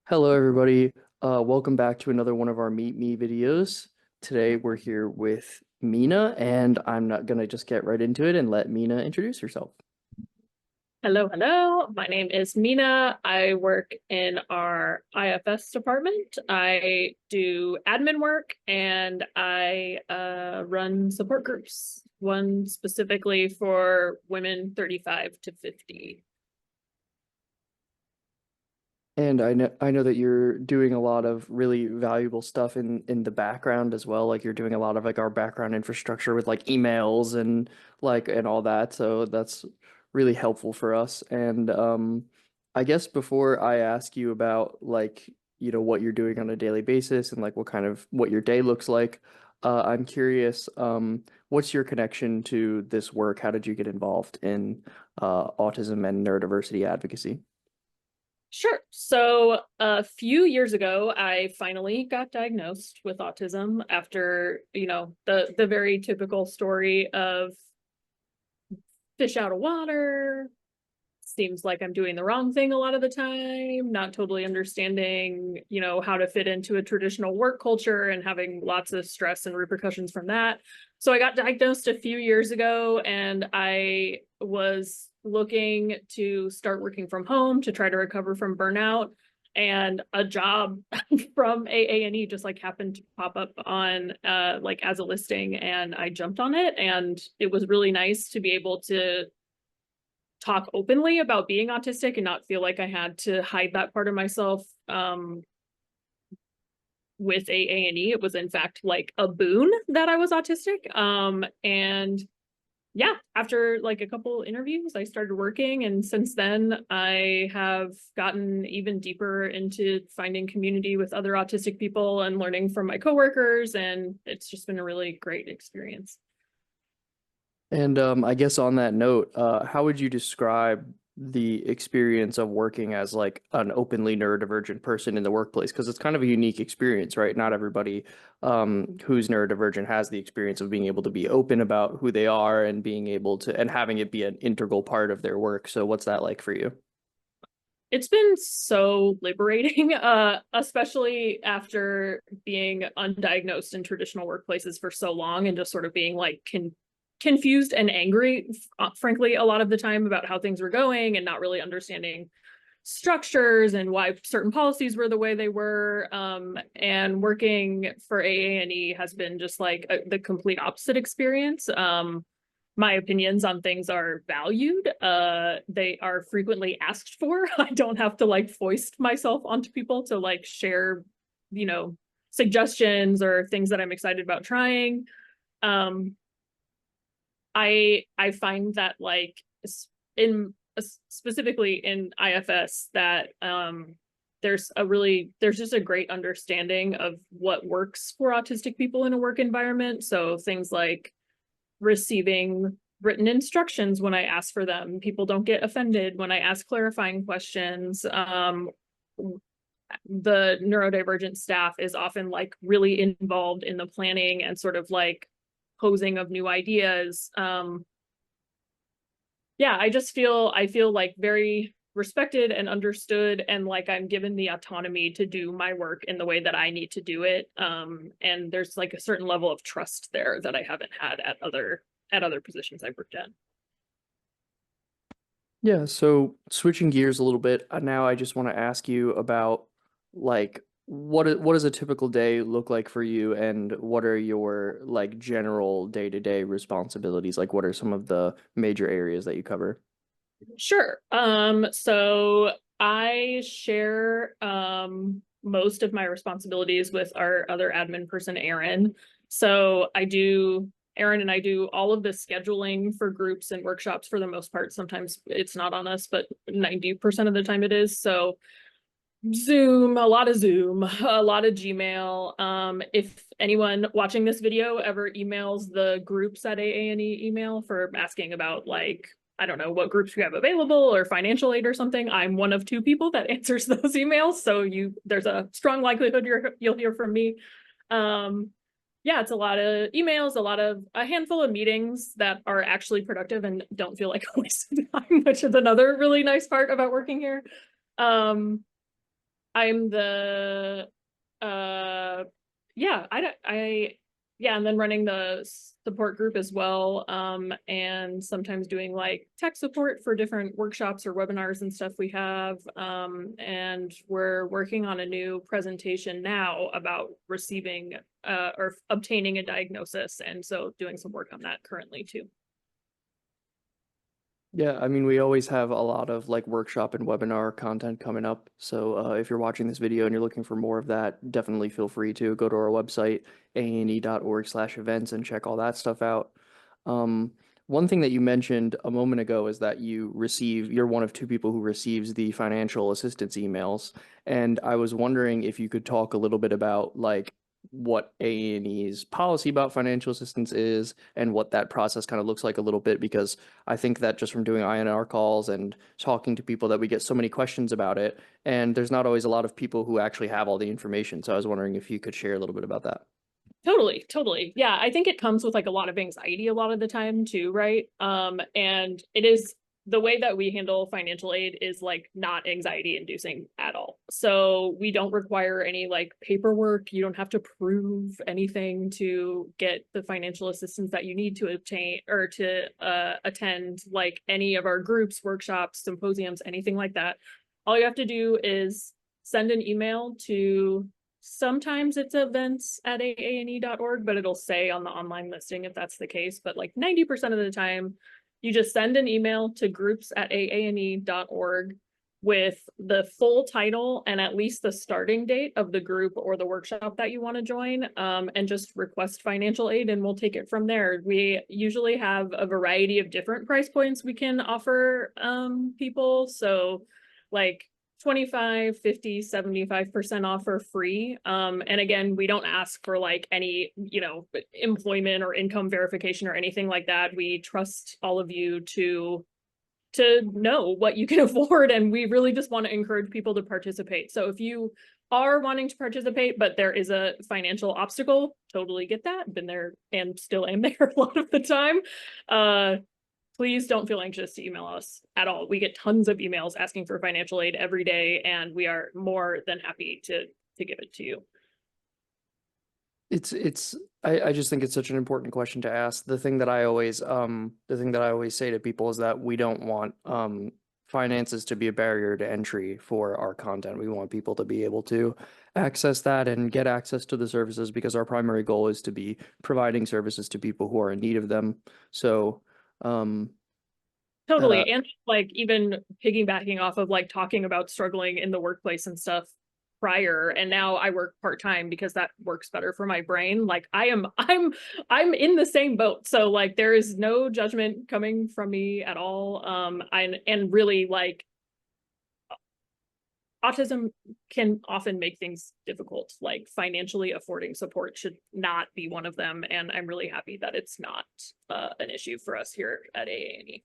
Hello, everybody. Welcome back to another one of our Meet Me videos. Today we're here with Mina, and I'm not gonna just get right into it and let Mina introduce herself. Hello, hello. My name is Mina. I work in our IFS department. I do admin work and I run support groups, one specifically for women 35 to 50. And I know that you're doing a lot of really valuable stuff in the background as well. Like you're doing a lot of like our background infrastructure with like emails and and all that. So that's really helpful for us. And I guess before I ask you about what you're doing on a daily basis and like what your day looks like, I'm curious, what's your connection to this work? How did you get involved in autism and neurodiversity advocacy? Sure. So a few years ago, I finally got diagnosed with autism after, the very typical story of fish out of water, seems like I'm doing the wrong thing a lot of the time, not totally understanding, how to fit into a traditional work culture and having lots of stress and repercussions from that. So I got diagnosed a few years ago and I was looking to start working from home to try to recover from burnout. And a job from AANE just like happened to pop up on like as a listing, and I jumped on it, and it was really nice to be able to talk openly about being autistic and not feel like I had to hide that part of myself. With AANE, it was in fact like a boon that I was autistic. And yeah, after like a couple interviews, I started working, and since then I have gotten even deeper into finding community with other autistic people and learning from my coworkers, and it's just been a really great experience. And I guess on that note, how would you describe the experience of working as like an openly neurodivergent person in the workplace? Because it's kind of a unique experience, right? Not everybody who's neurodivergent has the experience of being able to be open about who they are and being able to and having it be an integral part of their work. So what's that like for you? It's been so liberating, especially after being undiagnosed in traditional workplaces for so long and just sort of being like confused and angry, frankly, a lot of the time about how things were going and not really understanding structures and why certain policies were the way they were. And working for AANE has been just like the complete opposite experience. My opinions on things are valued. They are frequently asked for. I don't have to like foist myself onto people to like share, you know, suggestions or things that I'm excited about trying. Um, I find that like in specifically in IFS that there's just a great understanding of what works for autistic people in a work environment. So things like receiving written instructions when I ask for them. People don't get offended when I ask clarifying questions. The neurodivergent staff is often like really involved in the planning and sort of like posing of new ideas. Yeah, I feel like very respected and understood, and like I'm given the autonomy to do my work in the way that I need to do it. And there's like a certain level of trust there that I haven't had at other positions I've worked at. Yeah, so switching gears a little bit, now I just want to ask you about what does a typical day look like for you, and what are your like general day-to-day responsibilities? Like what are some of the major areas that you cover? Sure. So I share most of my responsibilities with our other admin person, Erin. So Erin and I do all of the scheduling for groups and workshops for the most part. Sometimes it's not on us, but 90% of the time it is. So Zoom, a lot of Zoom, a lot of Gmail. If anyone watching this video ever emails the groups at AANE email for asking about like, I don't know, what groups you have available or financial aid or something, I'm one of two people that answers those emails. So there's a strong likelihood you'll hear from me. Yeah, it's a lot of emails, a handful of meetings that are actually productive and don't feel like a waste of time, which is another really nice part about working here. Um, I'm the yeah, I don't I yeah, and then running the support group as well, and sometimes doing like tech support for different workshops or webinars and stuff we have, and we're working on a new presentation now about receiving or obtaining a diagnosis, and so doing some work on that currently too. Yeah, I mean, we always have a lot of like workshop and webinar content coming up. So if you're watching this video and you're looking for more of that, definitely feel free to go to our website, aane.org/events, and check all that stuff out. Um, One thing that you mentioned a moment ago is that you're one of two people who receives the financial assistance emails. And I was wondering if you could talk a little bit about like what AANE's policy about financial assistance is and what that process kind of looks like a little bit, because I think that just from doing INR calls and talking to people that we get so many questions about it, and there's not always a lot of people who actually have all the information. So I was wondering if you could share a little bit about that. Totally, totally. Yeah, I think it comes with like a lot of anxiety a lot of the time too, right? And it is the way that we handle financial aid is like not anxiety inducing at all. So we don't require any like paperwork. You don't have to prove anything to get the financial assistance that you need to obtain or to attend like any of our groups, workshops, symposiums, anything like that. All you have to do is send an email to sometimes it's events@aane.org, but it'll say on the online listing if that's the case. But like 90% of the time, you just send an email to groups@aane.org with the full title and at least the starting date of the group or the workshop that you want to join, and just request financial aid and we'll take it from there. We usually have a variety of different price points we can offer people. So like 25, 50, 75% off or free. And again, we don't ask for like any, employment or income verification or anything like that. We trust all of you to know what you can afford, and we really just want to encourage people to participate. So if you are wanting to participate, but there is a financial obstacle, totally get that. Been there and still am there a lot of the time. Please don't feel anxious to email us at all. We get tons of emails asking for financial aid every day, and we are more than happy to give it to you. I just think it's such an important question to ask. The thing that I always say to people is that we don't want finances to be a barrier to entry for our content. We want people to be able to access that and get access to the services, because our primary goal is to be providing services to people who are in need of them. So um Totally. And like even piggybacking off of like talking about struggling in the workplace and stuff prior, and now I work part-time because that works better for my brain. Like I'm in the same boat. So like there is no judgment coming from me at all. And really like autism can often make things difficult. Like financially affording support should not be one of them. And I'm really happy that it's not an issue for us here at AANE.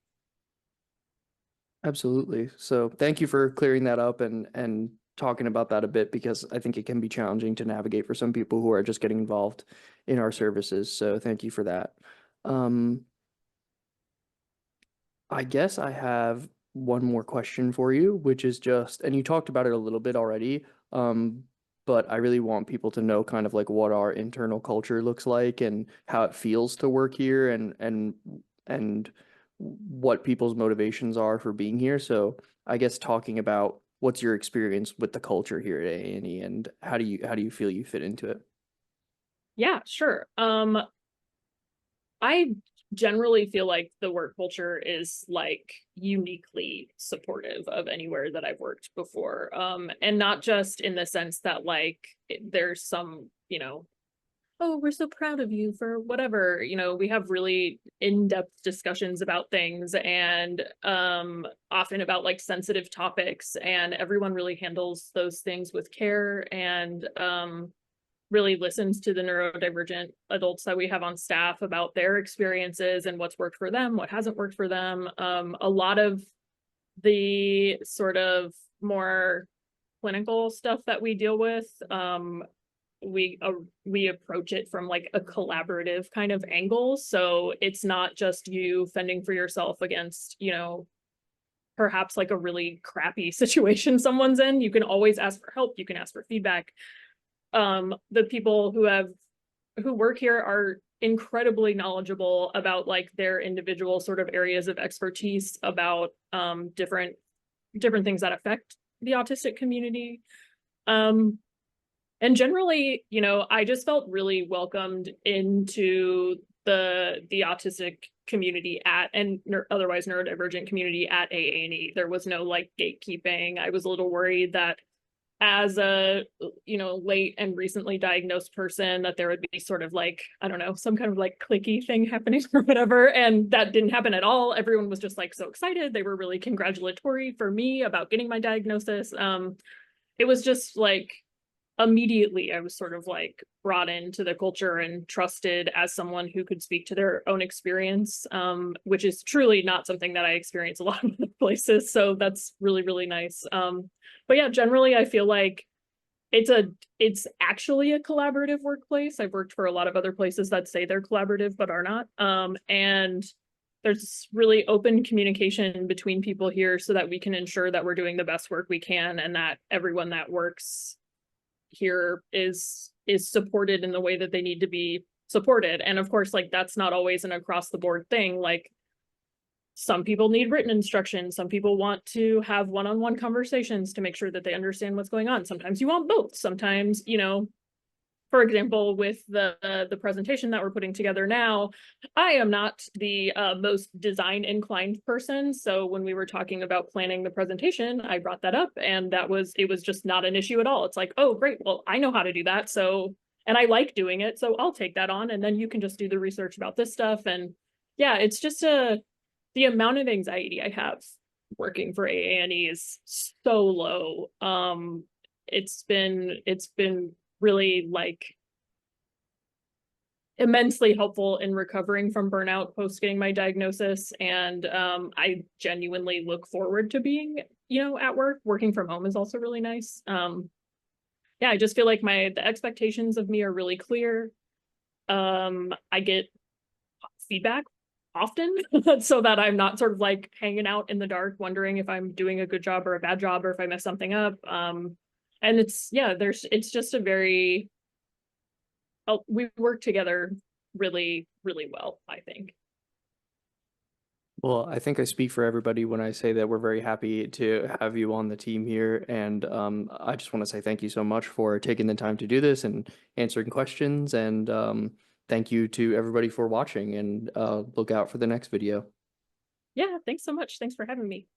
Absolutely. So thank you for clearing that up and talking about that a bit, because I think it can be challenging to navigate for some people who are just getting involved in our services. So thank you for that. Um, I guess I have one more question for you, which is just, and you talked about it a little bit already, but I really want people to know kind of like what our internal culture looks like and how it feels to work here, and what people's motivations are for being here. So I guess talking about what's your experience with the culture here at A&E, and how do you feel you fit into it? Yeah, sure. I generally feel like the work culture is like uniquely supportive of anywhere that I've worked before. And not just in the sense that like there's some, oh, we're so proud of you for whatever. We have really in-depth discussions about things, and often about like sensitive topics, and everyone really handles those things with care, and really listens to the neurodivergent adults that we have on staff about their experiences and what's worked for them, what hasn't worked for them. A lot of the sort of more clinical stuff that we deal with, we approach it from like a collaborative kind of angle. So it's not just you fending for yourself against, perhaps like a really crappy situation someone's in, you can always ask for help, you can ask for feedback. The people who work here are incredibly knowledgeable about like their individual sort of areas of expertise about different things that affect the autistic community. Um, and generally, I just felt really welcomed into the autistic community and otherwise neurodivergent community at AANE. There was no like gatekeeping. I was a little worried that as a late and recently diagnosed person that there would be sort of like, I don't know, some kind of like clicky thing happening or whatever, and that didn't happen at all. Everyone was just like so excited. They were really congratulatory for me about getting my diagnosis. It was just like immediately I was sort of like brought into the culture and trusted as someone who could speak to their own experience, which is truly not something that I experience a lot of other places. So that's really, really nice. But yeah, generally I feel like it's actually a collaborative workplace. I've worked for a lot of other places that say they're collaborative but are not. And there's really open communication between people here so that we can ensure that we're doing the best work we can and that everyone that works here is supported in the way that they need to be supported. And of course, like that's not always an across the board thing. Like some people need written instruction, some people want to have one-on-one conversations to make sure that they understand what's going on. Sometimes you want both. Sometimes, for example, with the presentation that we're putting together now, I am not the most design inclined person. So when we were talking about planning the presentation, I brought that up, and it was just not an issue at all. It's like, oh, great. Well, I know how to do that. So, and I like doing it. So I'll take that on. And then you can just do the research about this stuff. And yeah, it's just the amount of anxiety I have working for AANE is so low. It's been really like immensely helpful in recovering from burnout post getting my diagnosis. And I genuinely look forward to being, at work. Working from home is also really nice. Yeah, I just feel like the expectations of me are really clear. I get feedback often so that I'm not sort of like hanging out in the dark wondering if I'm doing a good job or a bad job or if I mess something up. And it's just a very, we work together really, really well, I think. Well, I think I speak for everybody when I say that we're very happy to have you on the team here. And I just want to say thank you so much for taking the time to do this and answering questions. And thank you to everybody for watching, and look out for the next video. Yeah, thanks so much. Thanks for having me.